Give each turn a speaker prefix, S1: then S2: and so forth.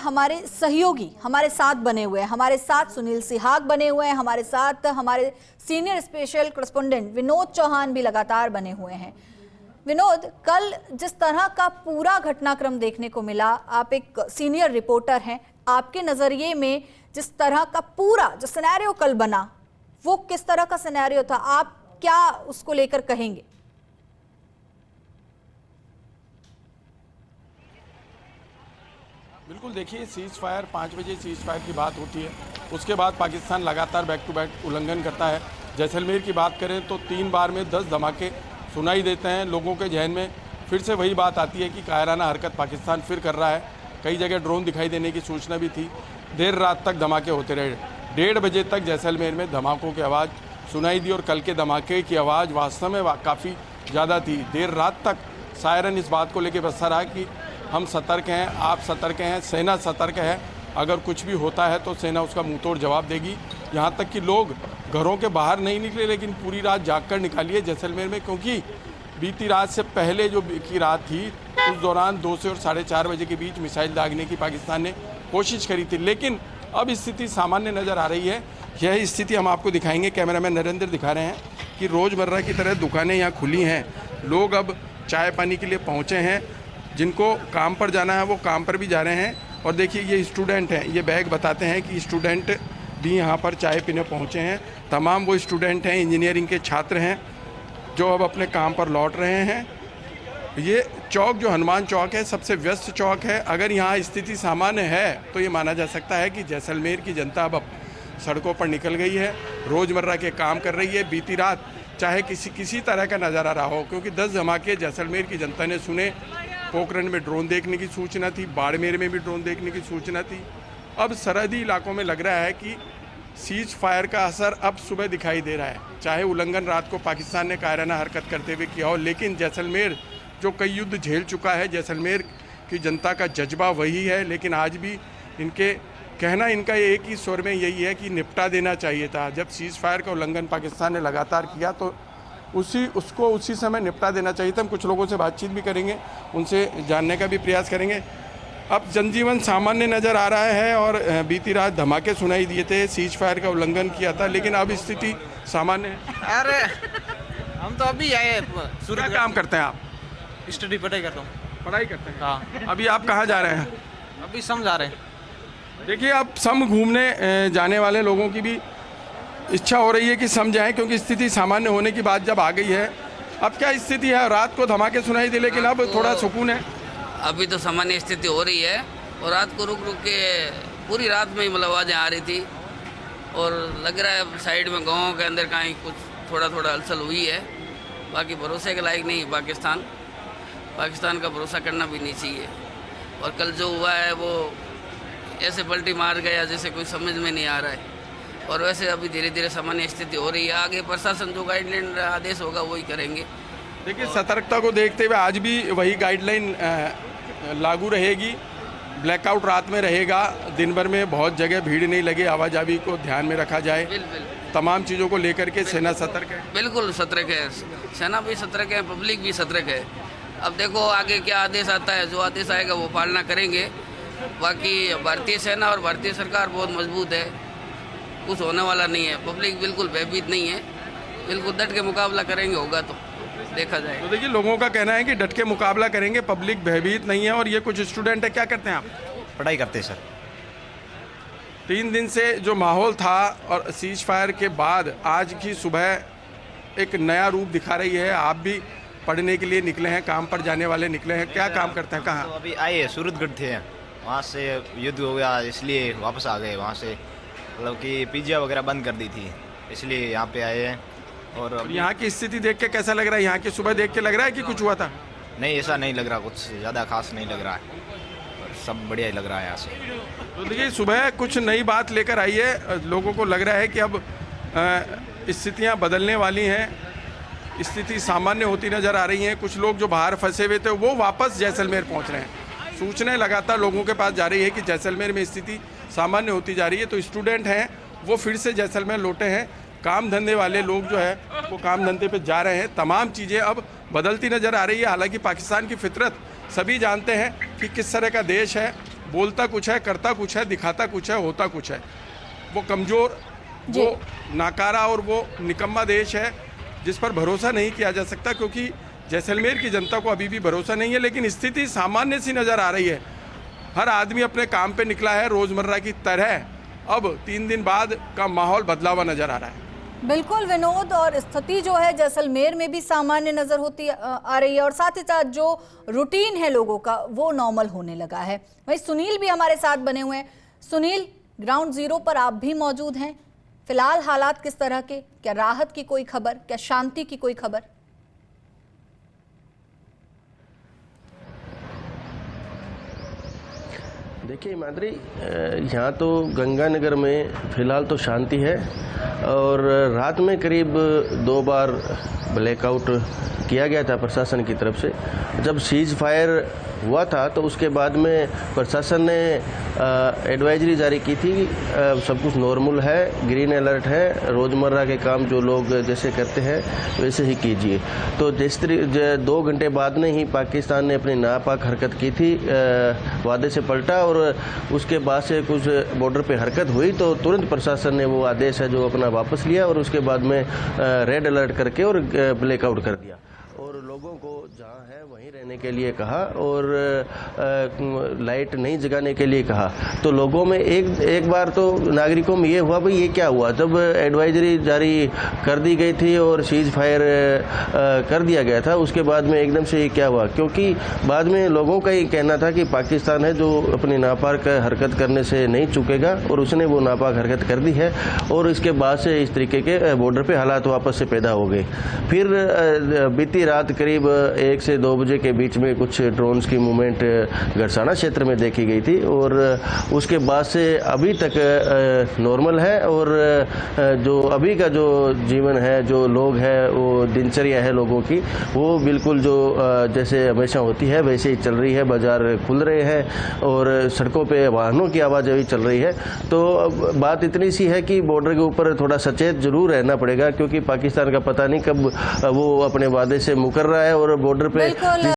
S1: हमारे सहयोगी हमारे साथ बने हुए हैं। हमारे साथ सुनील सिहाग बने हुए हैं, हमारे साथ हमारे senior special correspondent Vinod Chauhan भी लगातार बने हुए हैं। विनोद, कल जिस तरह का पूरा घटनाक्रम देखने को मिला, आप एक सीनियर रिपोर्टर हैं, आपके नजरिए में जिस तरह का पूरा जो सिनेरियो कल बना, वो किस तरह का सिनेरियो था? आप क्या उसको लेकर कहेंगे?
S2: बिल्कुल, देखिए, सीज फायर 5 बजे सीज फायर की बात होती है, उसके बाद पाकिस्तान लगातार बैक टू बैक उल्लंघन करता है। जैसलमेर की बात करें तो 3 बार में 10 धमाके सुनाई देते हैं। लोगों के जहन में फिर से वही बात आती है कि कायराना हरकत पाकिस्तान फिर कर रहा है। कई जगह ड्रोन दिखाई देने की सूचना भी थी। देर रात तक धमाके होते रहे। 1:30 बजे तक जैसलमेर में धमाकों की आवाज़ सुनाई दी और कल के धमाके की आवाज़ वास्तव में काफ़ी ज़्यादा थी। देर रात तक सायरन इस बात को लेकर बसता रहा कि हम सतर्क हैं, आप सतर्क हैं, सेना सतर्क है, अगर कुछ भी होता है तो सेना उसका मुंह तोड़ जवाब देगी। यहाँ तक कि लोग घरों के बाहर नहीं निकले, लेकिन पूरी रात जागकर निकाली है जैसलमेर में, क्योंकि बीती रात से पहले जो की रात थी उस दौरान 2 से और 4:30 बजे के बीच मिसाइल दागने की पाकिस्तान ने कोशिश करी थी। लेकिन अब स्थिति सामान्य नज़र आ रही है। यह स्थिति हम आपको दिखाएंगे, कैमरामैन नरेंद्र दिखा रहे हैं कि रोज़मर्रा की तरह दुकानें यहाँ खुली हैं। लोग अब चाय पानी के लिए पहुँचे हैं। जिनको काम पर जाना है वो काम पर भी जा रहे हैं। और देखिए, ये स्टूडेंट हैं, ये बैग बताते हैं कि स्टूडेंट भी यहाँ पर चाय पीने पहुँचे हैं। तमाम वो स्टूडेंट हैं, इंजीनियरिंग के छात्र हैं, जो अब अपने काम पर लौट रहे हैं। ये चौक जो हनुमान चौक है, सबसे व्यस्त चौक है। अगर यहाँ स्थिति सामान्य है तो ये माना जा सकता है कि जैसलमेर की जनता अब सड़कों पर निकल गई है, रोज़मर्रा के काम कर रही है। बीती रात चाहे किसी तरह का नज़ारा रहा हो, क्योंकि 10 धमाके जैसलमेर की जनता ने सुने। पोखरण में ड्रोन देखने की सूचना थी, बाड़मेर में भी ड्रोन देखने की सूचना थी। अब सरहदी इलाकों में लग रहा है कि सीज फायर का असर अब सुबह दिखाई दे रहा है। चाहे उल्लंघन रात को पाकिस्तान ने कायराना हरकत करते हुए किया हो, लेकिन जैसलमेर जो कई युद्ध झेल चुका है, जैसलमेर की जनता का जज्बा वही है। लेकिन आज भी कहना इनका एक ही स्वर में यही है कि निपटा देना चाहिए था। जब सीज फायर का उल्लंघन पाकिस्तान ने लगातार किया तो उसको उसी समय निपटा देना चाहिए था। हम कुछ लोगों से बातचीत भी करेंगे, उनसे जानने का भी प्रयास करेंगे। अब जनजीवन सामान्य नज़र आ रहा है और बीती रात धमाके सुनाई दिए थे, सीज फायर का उल्लंघन किया था, लेकिन अब स्थिति सामान्य है।
S3: अरे हम तो अभी आए।
S2: क्या काम करते हैं आप?
S3: स्टडी पढ़ाई करता हूँ।
S2: पढ़ाई करते हैं?
S3: हाँ।
S2: अभी आप कहाँ जा रहे हैं?
S3: अभी समझा रहे हैं।
S2: देखिए, अब सम घूमने जाने वाले लोगों की भी इच्छा हो रही है कि सम जाएं, क्योंकि स्थिति सामान्य होने की बात जब आ गई है। अब क्या स्थिति है? रात को धमाके सुनाई दे, लेकिन अब थोड़ा सुकून है।
S4: अभी तो सामान्य स्थिति हो रही है और रात को रुक रुक के पूरी रात में ही मतलब आवाज़ें आ रही थी और लग रहा है साइड में गाँव के अंदर कहीं कुछ थोड़ा हलचल हुई है। बाकी भरोसे के लायक नहीं पाकिस्तान का भरोसा करना भी नहीं चाहिए। और कल जो हुआ है वो ऐसे पलटी मार गया जैसे कोई समझ में नहीं आ रहा है। और वैसे अभी धीरे धीरे सामान्य स्थिति हो रही है। आगे प्रशासन जो गाइडलाइन आदेश होगा वही करेंगे।
S2: देखिए, सतर्कता को देखते हुए आज भी वही गाइडलाइन लागू रहेगी। ब्लैकआउट रात में रहेगा, दिन भर में बहुत जगह भीड़ नहीं लगे, आवाजाही को ध्यान में रखा जाए। तमाम चीज़ों को लेकर के सेना सतर्क है।
S4: बिल्कुल सतर्क है, सेना भी सतर्क है, पब्लिक भी सतर्क है। अब देखो आगे क्या आदेश आता है, जो आदेश आएगा वो पालना करेंगे। बाकी भारतीय सेना और भारतीय सरकार बहुत मजबूत है, कुछ होने वाला नहीं है। पब्लिक बिल्कुल भयभीत नहीं है, बिल्कुल डट के मुकाबला करेंगे, होगा तो देखा जाएगा।
S2: तो देखिए, लोगों का कहना है कि डट के मुकाबला करेंगे, पब्लिक भयभीत नहीं है। और ये कुछ स्टूडेंट है, क्या करते हैं आप?
S5: पढ़ाई करते हैं सर।
S2: 3 दिन से जो माहौल था और सीज फायर के बाद आज की सुबह एक नया रूप दिखा रही है। आप भी पढ़ने के लिए निकले हैं, काम पर जाने वाले निकले हैं, क्या काम करते हैं? कहाँ?
S5: तो अभी आए हैं, सूरतगढ़ थे, वहाँ से युद्ध हो गया इसलिए वापस आ गए। वहाँ से मतलब कि पिज्जा वगैरह बंद कर दी थी, इसलिए यहाँ पे आए हैं। और
S2: यहाँ की स्थिति देख के कैसा लग रहा है? यहाँ की सुबह देख के लग रहा है कि कुछ हुआ था?
S5: नहीं, ऐसा नहीं लग रहा, कुछ ज़्यादा खास नहीं लग रहा है, और सब बढ़िया ही लग रहा है यहाँ से।
S2: तो देखिए, सुबह कुछ नई बात लेकर आई है। लोगों को लग रहा है कि अब स्थितियाँ बदलने वाली हैं, स्थिति सामान्य होती नज़र आ रही हैं। कुछ लोग जो बाहर फंसे हुए थे वो वापस जैसलमेर पहुँच रहे हैं। सूचनाएं लगातार लोगों के पास जा रही है कि जैसलमेर में स्थिति सामान्य होती जा रही है। तो स्टूडेंट हैं वो फिर से जैसलमेर लौटे हैं। काम धंधे वाले लोग जो है वो काम धंधे पे जा रहे हैं। तमाम चीज़ें अब बदलती नज़र आ रही है। हालांकि पाकिस्तान की फितरत सभी जानते हैं कि किस तरह का देश है, बोलता कुछ है, करता कुछ है, दिखाता कुछ है, होता कुछ है। वो कमज़ोर, वो नाकारा और वो निकम्मा देश है जिस पर भरोसा नहीं किया जा सकता, क्योंकि जैसलमेर की जनता को अभी भी भरोसा नहीं है। लेकिन स्थिति सामान्य सी नज़र आ रही है। हर आदमी अपने काम पे निकला है रोज़मर्रा की तरह। अब 3 दिन बाद का माहौल बदला हुआ नज़र आ रहा है।
S1: बिल्कुल विनोद, और स्थिति जो है जैसलमेर में भी सामान्य नजर होती आ रही है, और साथ ही साथ जो रूटीन है लोगों का वो नॉर्मल होने लगा है। वहीं सुनील भी हमारे साथ बने हुए हैं। सुनील, ग्राउंड जीरो पर आप भी मौजूद हैं। फिलहाल हालात किस तरह के? क्या राहत की कोई खबर, क्या शांति की कोई खबर?
S6: देखिए माधुरी, यहाँ तो गंगानगर में फ़िलहाल तो शांति है, और रात में करीब 2 बार ब्लैकआउट किया गया था प्रशासन की तरफ से। जब सीज फायर हुआ था तो उसके बाद में प्रशासन ने एडवाइजरी जारी की थी, सब कुछ नॉर्मल है, ग्रीन अलर्ट है, रोज़मर्रा के काम जो लोग जैसे करते हैं वैसे ही कीजिए। तो जिस 2 घंटे बाद में ही पाकिस्तान ने अपनी नापाक हरकत की थी, वादे से पलटा, और उसके बाद से कुछ बॉर्डर पे हरकत हुई तो तुरंत प्रशासन ने वो आदेश है जो अपना वापस लिया, और उसके बाद में रेड अलर्ट करके और ब्लैकआउट कर दिया, और लोगों को जहाँ है वहीं रहने के लिए कहा, और लाइट नहीं जगाने के लिए कहा। तो लोगों में एक बार तो नागरिकों में ये हुआ भाई ये क्या हुआ, जब एडवाइजरी जारी कर दी गई थी और सीज फायर कर दिया गया था, उसके बाद में एकदम से ये क्या हुआ, क्योंकि बाद में लोगों का ये कहना था कि पाकिस्तान है जो अपनी नापाक हरकत करने से नहीं चूकेगा, और उसने वो नापाक हरकत कर दी है, और इसके बाद से इस तरीके के बॉर्डर पे हालात वापस से पैदा हो गए। फिर बीती रात करीब 1 से 2 बजे के बीच में कुछ ड्रोन्स की मूवमेंट गरसाना क्षेत्र में देखी गई थी, और उसके बाद से अभी तक नॉर्मल है, और जो अभी का जो जीवन है, जो लोग हैं, वो दिनचर्या है लोगों की, वो बिल्कुल जो जैसे हमेशा होती है वैसे ही चल रही है। बाजार खुल रहे हैं और सड़कों पे वाहनों की आवाजाही चल रही है। तो बात इतनी सी है कि बॉर्डर के ऊपर थोड़ा सचेत जरूर रहना पड़ेगा, क्योंकि पाकिस्तान का पता नहीं कब वो अपने वादे से मुकर रहा है, और बॉर्डर पे